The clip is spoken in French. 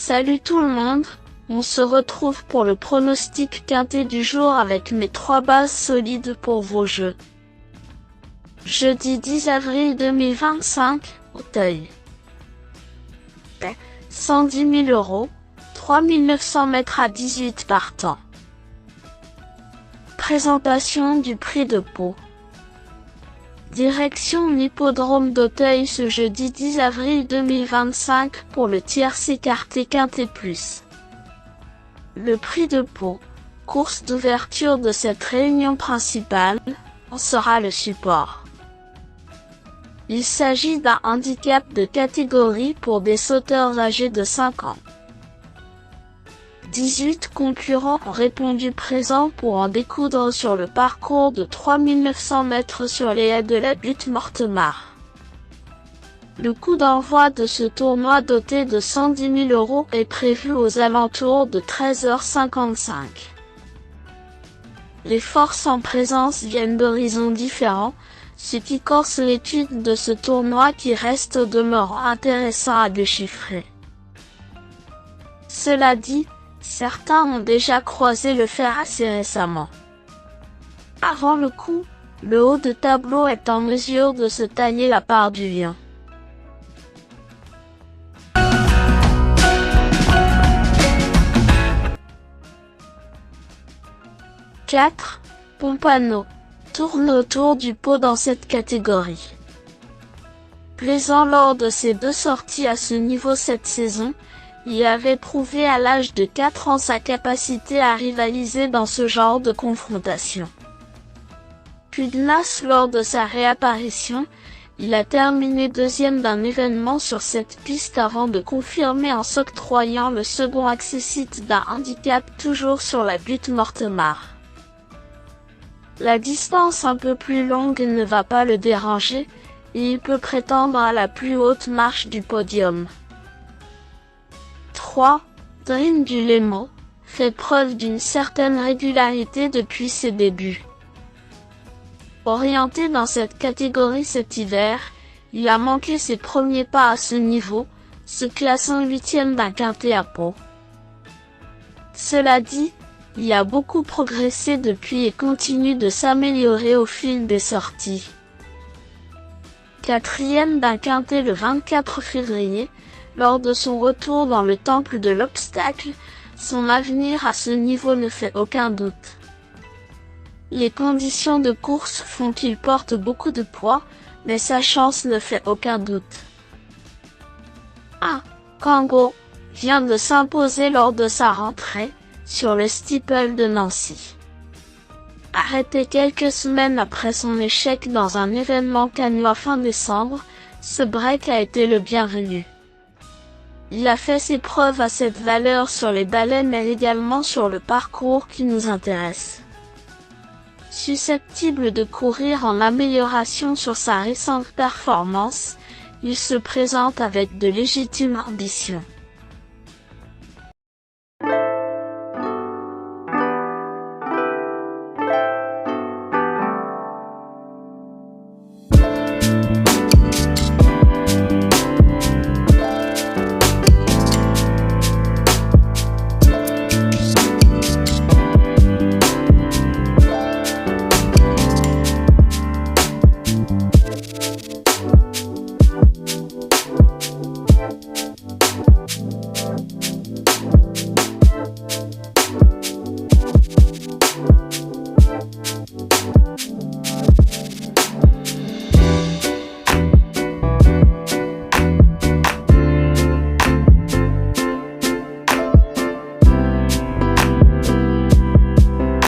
Salut tout le monde, on se retrouve pour le pronostic quintet du jour avec mes 3 bases solides pour vos jeux. Jeudi 10 avril 2025, Auteuil. 110 000 €, 3 900 mètres à 18 partants. Présentation du prix de Pau. Direction l'hippodrome d'Auteuil ce jeudi 10 avril 2025 pour le tierce écarté quintet plus. Le prix de Pau, course d'ouverture de cette réunion principale, en sera le support. Il s'agit d'un handicap de catégorie pour des sauteurs âgés de 5 ans. 18 concurrents ont répondu présents pour en découdre sur le parcours de 3 900 mètres sur les haies de la butte Mortemart. Le coup d'envoi de ce tournoi doté de 110 000 € est prévu aux alentours de 13h55. Les forces en présence viennent d'horizons différents, ce qui corse l'étude de ce tournoi qui reste au demeurant intéressant à déchiffrer. Cela dit, certains ont déjà croisé le fer assez récemment. Avant le coup, le haut de tableau est en mesure de se tailler la part du lion. « 4. Pompano tourne autour du pot dans cette catégorie. Plaisant lors de ses 2 sorties à ce niveau cette saison, il avait prouvé à l'âge de 4 ans sa capacité à rivaliser dans ce genre de confrontation. Pugnace lors de sa réapparition, il a terminé 2e d'un événement sur cette piste avant de confirmer en s'octroyant le second accessite d'un handicap toujours sur la butte Mortemart. La distance un peu plus longue ne va pas le déranger, et il peut prétendre à la plus haute marche du podium. 3. Dream du Lemo fait preuve d'une certaine régularité depuis ses débuts. Orienté dans cette catégorie cet hiver, il a manqué ses premiers pas à ce niveau, se classant 8e d'un quintet à Pau. Cela dit, il a beaucoup progressé depuis et continue de s'améliorer au fil des sorties. 4e d'un quintet le 24 février, lors de son retour dans le temple de l'obstacle, son avenir à ce niveau ne fait aucun doute. Les conditions de course font qu'il porte beaucoup de poids, mais sa chance ne fait aucun doute. 1. Kango vient de s'imposer lors de sa rentrée, sur le steeple de Nancy. Arrêté quelques semaines après son échec dans un événement cannois fin décembre, ce break a été le bienvenu. Il a fait ses preuves à cette valeur sur les balais mais également sur le parcours qui nous intéresse. Susceptible de courir en amélioration sur sa récente performance, il se présente avec de légitimes ambitions.